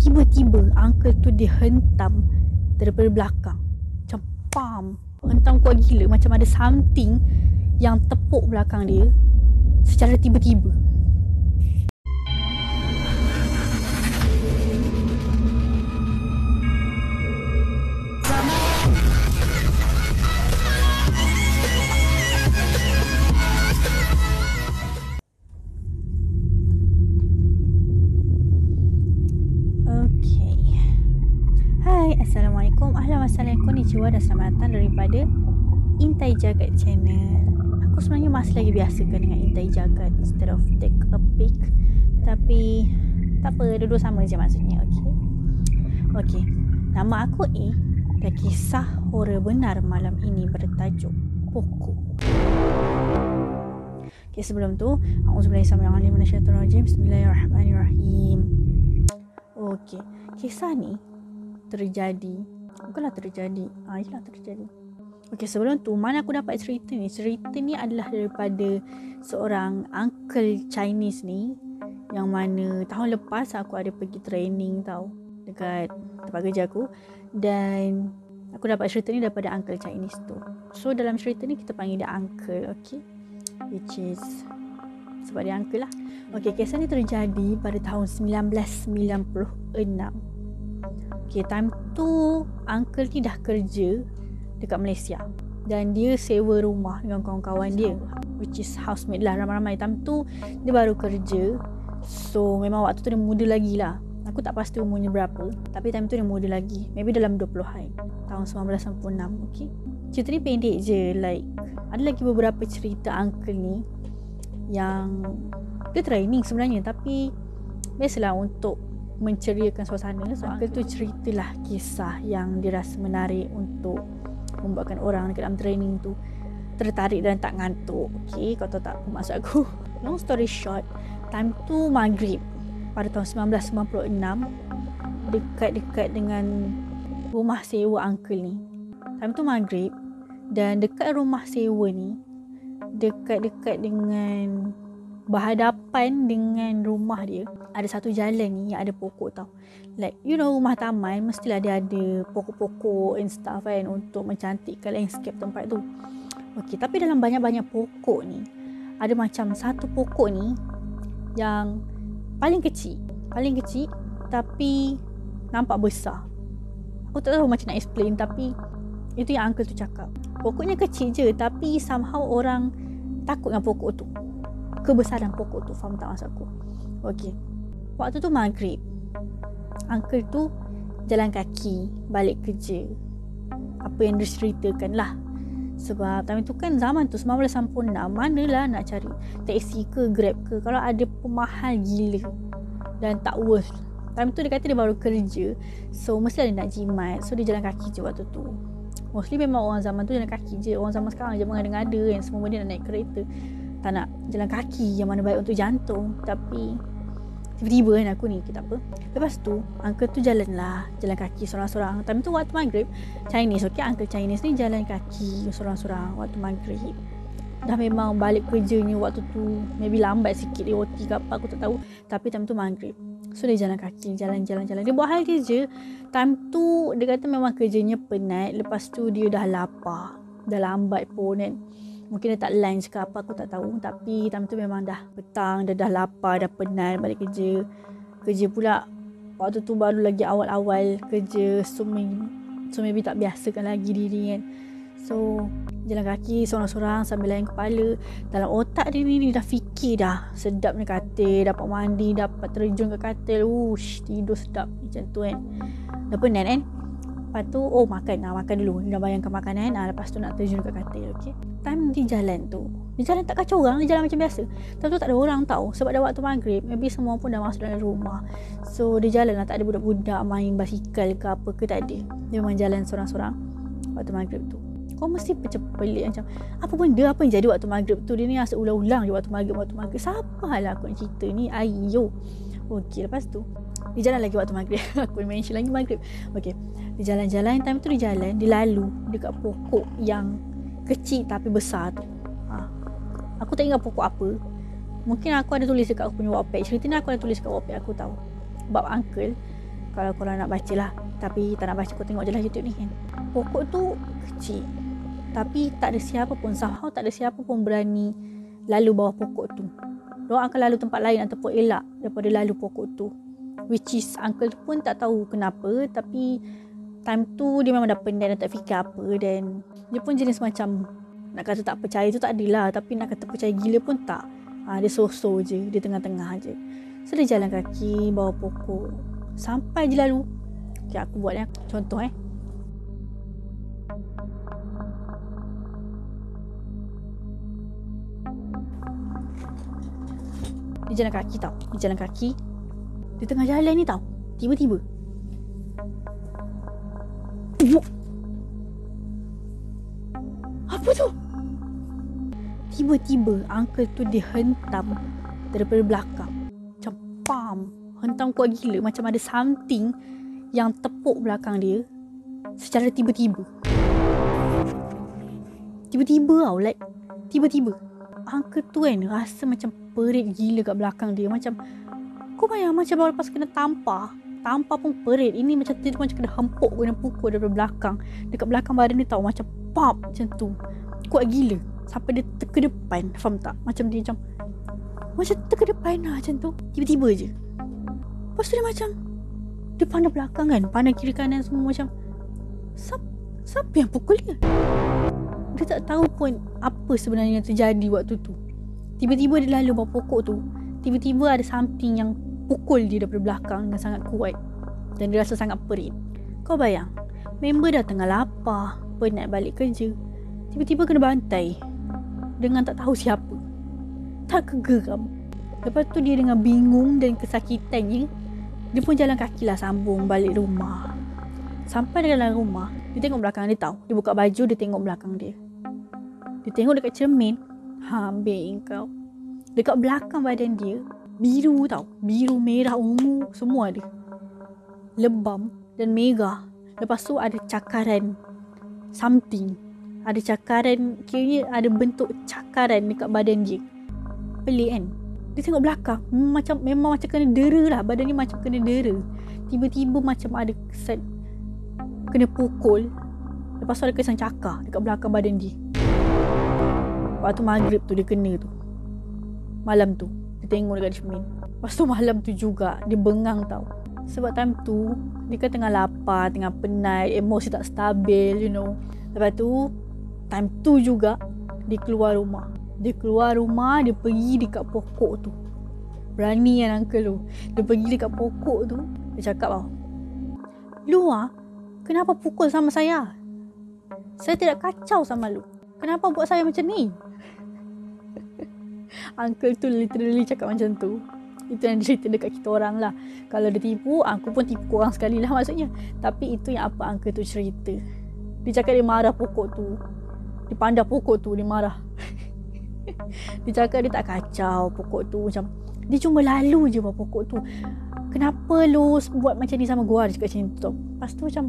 tiba-tiba uncle tu dihentam daripada belakang. Macam pam, hentam kuat gila, macam ada something yang tepuk belakang dia secara tiba-tiba. Assalamualaikum, Assalamualaikum, konnichiwa dan selamat datang daripada Intai Jagat channel. Aku sebenarnya masih lagi biasakan dengan Intai Jagat instead of Take a Peek. Tapi tak apa, dua-dua sama je maksudnya. Okay. Nama aku A dan kisah horror benar malam ini bertajuk Pokok. Okay, sebelum tu A'udzubillahi Bismillahirrahmanirrahim. Okay, kisah ni terjadi. Okey, sebelum tu mana aku dapat cerita ni? Cerita ni adalah daripada seorang uncle Chinese ni, yang mana tahun lepas aku ada pergi training tau dekat tempat kerja aku, dan aku dapat cerita ni daripada uncle Chinese tu. So dalam cerita ni kita panggil dia uncle, okay, which is sebab dia uncle lah. Okey, kisah ni terjadi pada tahun 1996. Okay, time tu uncle ni dah kerja dekat Malaysia dan dia sewa rumah dengan kawan-kawan dia, which is housemate lah, ramai-ramai. Time tu dia baru kerja, so memang waktu tu dia muda lagi lah. Aku tak pasti umurnya berapa, tapi time tu dia muda lagi, maybe dalam 20-an, tahun 1996. Okay, cerita ni pendek je. Like, ada lagi beberapa cerita uncle ni yang dia training sebenarnya, tapi biasalah untuk menceriakan suasana. So uncle tu ceritalah kisah yang dirasa menarik untuk membuatkan orang dekat dalam training tu tertarik dan tak ngantuk. Okay, kau tahu tak apa maksud aku? Long story short, time tu maghrib pada tahun 1996, dekat-dekat dengan rumah sewa uncle ni. Time tu maghrib, dan dekat rumah sewa ni, dekat-dekat dengan berhadapan dengan rumah dia, ada satu jalan ni yang ada pokok tau. Like, you know, rumah taman mestilah dia ada pokok-pokok and stuff kan, untuk mencantikkan landscape tempat tu. Okay, tapi dalam banyak-banyak pokok ni, ada macam satu pokok ni yang paling kecil tapi nampak besar. Aku tak tahu macam nak explain, tapi itu yang uncle tu cakap. Pokoknya kecil je, tapi somehow orang takut dengan pokok tu, kebesaran pokok tu. Faham tak maksud aku? Okay, waktu tu maghrib, uncle tu jalan kaki balik kerja. Apa yang dia ceritakan lah, sebab time tu kan zaman tu 1996, manalah nak cari taksi ke grab ke kalau ada pemahal gila dan tak worth. Time tu dia kata dia baru kerja, so mesti ada nak jimat, so dia jalan kaki je waktu tu. Mostly memang orang zaman tu jalan kaki je. Orang zaman sekarang je mengada-ngada kan, semua benda nak naik kereta, tak nak jalan kaki yang mana baik untuk jantung. Tapi tiba-tiba kan aku ni, tak apa. Lepas tu uncle tu jalan kaki sorang-sorang. Time tu waktu maghrib, Chinese, okay, uncle Chinese ni jalan kaki sorang-sorang waktu maghrib. Dah memang balik kerjanya waktu tu, maybe lambat sikit, dia OT ke apa aku tak tahu, tapi time tu maghrib. So dia jalan kaki, jalan. Dia buat hal kerja. Time tu dia kata memang kerjanya penat, lepas tu dia dah lapar, dah lambat pun kan. Mungkin dia tak lunch ke apa, aku tak tahu. Tapi time tu memang dah petang, dah lapar, dah penat balik kerja. Kerja pula waktu tu baru lagi awal-awal kerja, so maybe tak biasakan lagi diri kan. So jalan kaki sorang-sorang sambil layan kepala. Dalam otak dia ni, dia dah fikir dah sedapnya katil, dapat mandi, dapat terjun ke katil, tidur sedap macam tu kan. Dah penat kan. Lepas tu makan dulu. Dia dah bayangkan makanan, lepas tu nak terjun ke katil. Okay, time dia jalan tu, dia jalan tak kacau orang, dia jalan macam biasa. Time tu tak ada orang tau, sebab dah waktu maghrib, maybe semua pun dah masuk dalam rumah. So dia jalan lah, tak ada budak-budak main basikal ke apa ke, tak ada. Dia memang jalan sorang-sorang waktu maghrib tu. Kau mesti macam pelik, macam apa yang jadi waktu maghrib tu. Dia ni asyik ulang-ulang je waktu maghrib. Siapa lah aku nak cerita ni, ayo. Okey, lepas tu dia jalan lagi waktu maghrib. Aku mention lagi maghrib. Okey, dia jalan-jalan. Time tu dia lalu dekat pokok yang kecil tapi besar tu. Aku tak ingat pokok apa. Mungkin aku ada tulis dekat aku punya Wattpad. Cerita ni aku ada tulis dekat Wattpad aku tahu. Sebab uncle Kalau korang nak baca lah. Tapi tak nak baca, kau tengok je lah YouTube ni kan. Pokok tu kecil, tapi tak ada siapa pun, somehow tak ada siapa pun berani lalu bawah pokok tu. Diorang akan lalu tempat lain ataupun elak daripada lalu pokok tu. Which is uncle tu pun tak tahu kenapa, tapi time tu dia memang dah penat dan tak fikir apa. Dan dia pun jenis macam, nak kata tak percaya tu tak adalah, tapi nak kata percaya gila pun tak. Dia so-so je, dia tengah-tengah je. So dia jalan kaki bawah pokok sampai je lalu. Okay, aku buat contoh Dia jalan kaki tau. Dia jalan kaki. Di tengah jalan ni tau, tiba-tiba apa tu? Tiba-tiba uncle tu dihentam daripada belakang. Macam pam. Hentam kuat gila. Macam ada something yang tepuk belakang dia secara tiba-tiba. Tiba-tiba tau, like tiba-tiba. Uncle tu kan rasa macam perit gila kat belakang dia. Macam, kau bayang macam baru lepas kena tampar pun perit. Ini macam dia macam kena hempuk, kena pukul daripada belakang. Dekat belakang badan dia tau, macam pop macam tu. Kuat gila. Sampai dia ke depan, faham tak? Macam dia macam ke depan lah macam tu. Tiba-tiba je. Lepas tu dia macam, dia pandang belakang kan, pandang kiri kanan semua macam, siapa yang pukul dia? Dia tak tahu pun apa sebenarnya yang terjadi waktu tu. Tiba-tiba dia lalu bawah pokok tu. Tiba-tiba ada something yang pukul dia daripada belakang dengan sangat kuat. Dan dia rasa sangat perit. Kau bayang, member dah tengah lapar, penat balik kerja, tiba-tiba kena bantai dengan tak tahu siapa. Tak kegeram. Lepas tu dia dengan bingung dan kesakitannya, dia pun jalan kaki lah sambung balik rumah. Sampai dalam rumah, dia tengok belakang dia tau. Dia buka baju, dia tengok belakang dia. Dia tengok dekat cermin. Ambil kau. Dekat belakang badan dia, biru tau. Biru, merah, ungu, semua ada. Lebam dan merah. Lepas tu ada cakaran something. Ada cakaran, kiranya ada bentuk cakaran dekat badan dia. Pelik kan? Dia tengok belakang, memang macam kena dera lah. Badan ni macam kena dera. Tiba-tiba macam ada kesan kena pukul. Lepas tu ada kesan cakar dekat belakang badan dia. Waktu maghrib tu dia kena tu. Malam tu dia tengok dekat cermin. Lepas tu malam tu juga dia bengang tau. Sebab time tu dia kan tengah lapar, tengah penat, emosi tak stabil, you know. Lepas tu time tu juga dia keluar rumah. Dia keluar rumah, dia pergi dekat pokok tu. Berani kan uncle tu. Dia pergi dekat pokok tu. Dia cakap tau, lu kenapa pukul sama saya? Saya tidak kacau sama lu. Kenapa buat saya macam ni? Uncle tu literally cakap macam tu. Itu yang dia cerita dekat kita orang lah. Kalau dia tipu, uncle pun tipu korang sekali lah maksudnya. Tapi itu yang apa uncle tu cerita. Dia cakap dia marah pokok tu. Dia pandang pokok tu, dia marah. Dia cakap dia tak kacau pokok tu. Macam dia cuma lalu je bawah pokok tu. Kenapa lu buat macam ni sama gua? Dia cakap macam tu. Lepas tu macam,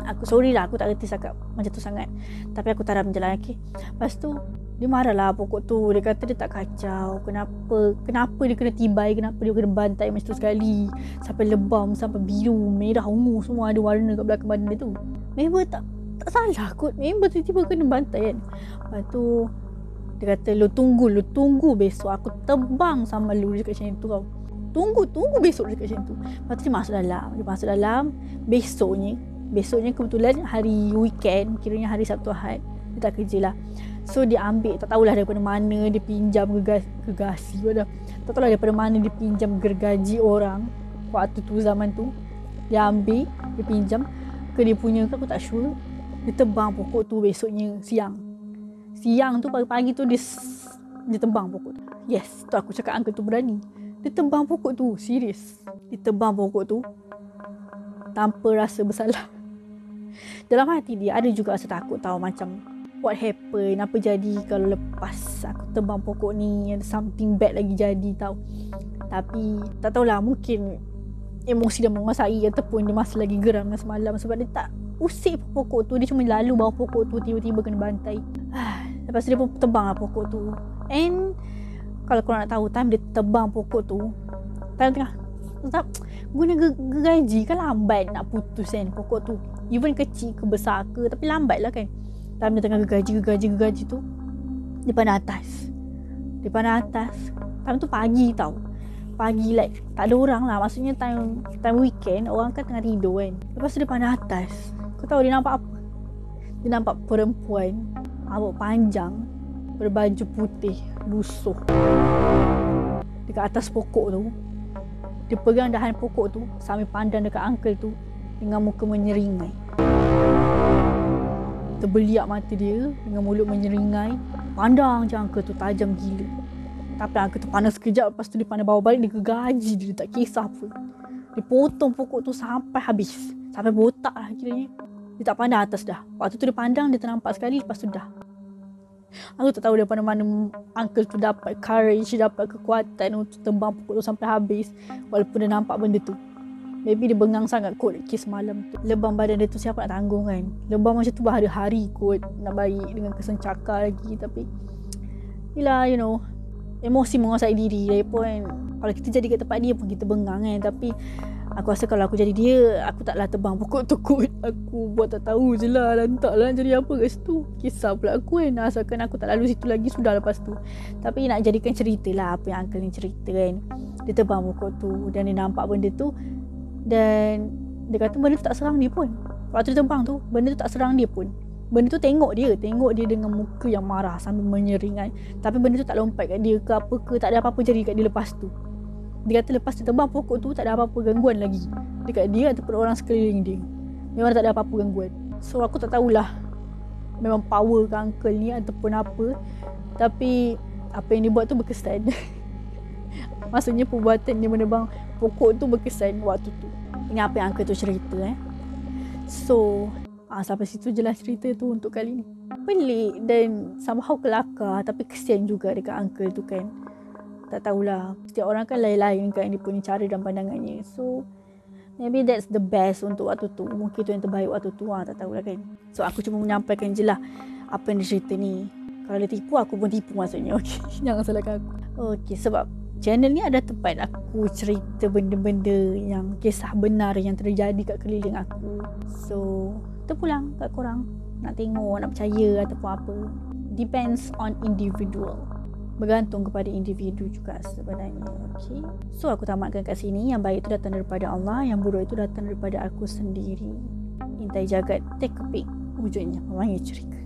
aku sorry lah, aku tak reti cakap macam tu sangat. Tapi aku taram je lah, okay. Lepas tu dia marah lah pokok tu. Dia kata dia tak kacau. Kenapa dia kena tibai? Kenapa dia kena bantai macam tu sekali? Sampai lebam, sampai biru, merah, ungu, semua ada warna kat belakang badan dia tu. Member tak salah kot. Member tiba-tiba kena bantai kan. Lepas tu dia kata, lu tunggu besok aku tebang sama lu. Dia cakap macam tu tau. Tunggu besok. Dia cakap macam tu. Lepas tu dia masuk dalam. Besoknya kebetulan hari weekend, kiranya hari Sabtu Ahad, dia tak kerja lah. So dia ambil, tak tahulah daripada mana dia pinjam gergasi. Tak tahulah daripada mana dia pinjam gergaji orang waktu tu, zaman tu. Dia ambil, dia pinjam ke dia punya ke, aku tak sure. Dia tebang pokok tu besoknya siang tu, pagi-pagi tu dia tebang pokok tu. Yes, tu aku cakap uncle tu berani. Dia tebang pokok tu, serius. Dia tebang pokok tu tanpa rasa bersalah. Dalam hati dia ada juga rasa takut tau, macam what happen, apa jadi kalau lepas aku tebang pokok ni ada something bad lagi jadi tau. Tapi tak tahulah, mungkin emosi dia menguasai ataupun dia masih lagi geram dengan semalam. Sebab dia tak usik pokok tu, dia cuma lalu bawah pokok tu, tiba-tiba kena bantai. Lepas tu dia pun tebang lah pokok tu. And kalau korang nak tahu, time dia tebang pokok tu, time tengah Guna gergaji kan lambat nak putus kan pokok tu. Even kecil ke besar ke, tapi lambat lah kan. Time dia tengah gergaji tu, dia pandang atas. Time tu pagi tau. Pagi like tak ada orang lah. Maksudnya time weekend, orang kan tengah tidur kan. Lepas tu dia pandang atas. Kau tahu dia nampak apa? Dia nampak perempuan rambut panjang, berbaju putih, lusuh, dekat atas pokok tu. Dia pegang dahan pokok tu sambil pandang dekat uncle tu dengan muka menyeringai. Terbeliak mata dia dengan mulut menyeringai. Pandang je uncle tu tajam gila. Tapi uncle tu pandang sekejap, lepas tu dia pandang bawah balik, dia gergaji dia tak kisah pun. Dia potong pokok tu sampai habis, sampai botak lah kiranya. Dia tak pandang atas dah. Waktu tu dia pandang, dia ternampak sekali, lepas tu dah. Aku tak tahu daripada mana uncle tu dapat courage, dapat kekuatan untuk tembang pokok tu sampai habis walaupun dia nampak benda tu. Maybe dia bengang sangat kot kes malam tu. Lebam badan dia tu siapa nak tanggung kan. Lebam macam tu berhari-hari kot nak baik dengan kesan cakar lagi. Tapi yelah, you know, emosi menguasai diri. Lagipun kalau kita jadi kat tempat dia pun kita bengang kan. Tapi aku rasa kalau aku jadi dia, aku taklah tebang pokok tu kot. Aku buat tak tahu je lah, lantaklah jadi apa kat situ. Kisah pula aku kan. Asalkan aku tak lalu situ lagi, sudah lepas tu. Tapi nak jadikan cerita lah apa yang uncle ni cerita kan. Dia tebang pokok tu dan dia nampak benda tu. Dan dia kata benda tu tak serang dia pun. Waktu dia tebang tu, benda tu tak serang dia pun. Benda tu tengok dia dengan muka yang marah sambil menyeringai. Tapi benda tu tak lompat kat dia ke apa ke, tak ada apa-apa jadi kat dia lepas tu. Dia kata lepas dia tebang pokok tu, tak ada apa-apa gangguan lagi dekat dia ataupun orang sekeliling dia. Memang tak ada apa-apa gangguan. So aku tak tahulah memang power ke uncle ni ataupun apa. Tapi apa yang dia buat tu berkesan. Maksudnya perbuatan dia menebang pokok tu berkesan waktu tu. Ini apa yang uncle tu cerita So sampai situ je lah cerita tu untuk kali ni. Pelik dan somehow kelakar, tapi kesian juga dekat uncle tu kan. Tak tahulah, setiap orang kan lain-lain kan dia punya cara dan pandangannya. So maybe that's the best untuk waktu tu. Mungkin tu yang terbaik waktu tu, tak tahulah kan. So aku cuma menyampaikan je lah apa yang dia cerita ni. Kalau dia tipu, aku pun tipu maksudnya. Okay, jangan salahkan aku. Okay, sebab channel ni ada tempat aku cerita benda-benda yang kisah benar yang terjadi kat keliling aku. So terpulang kat korang nak tengok, nak percaya ataupun apa. Depends on individual. Bergantung kepada individu juga sebenarnya. Okay. So aku tamatkan kat sini. Yang baik itu datang daripada Allah, yang buruk itu datang daripada aku sendiri. Intai jagat take a peek. Wujudnya memanggil cerita.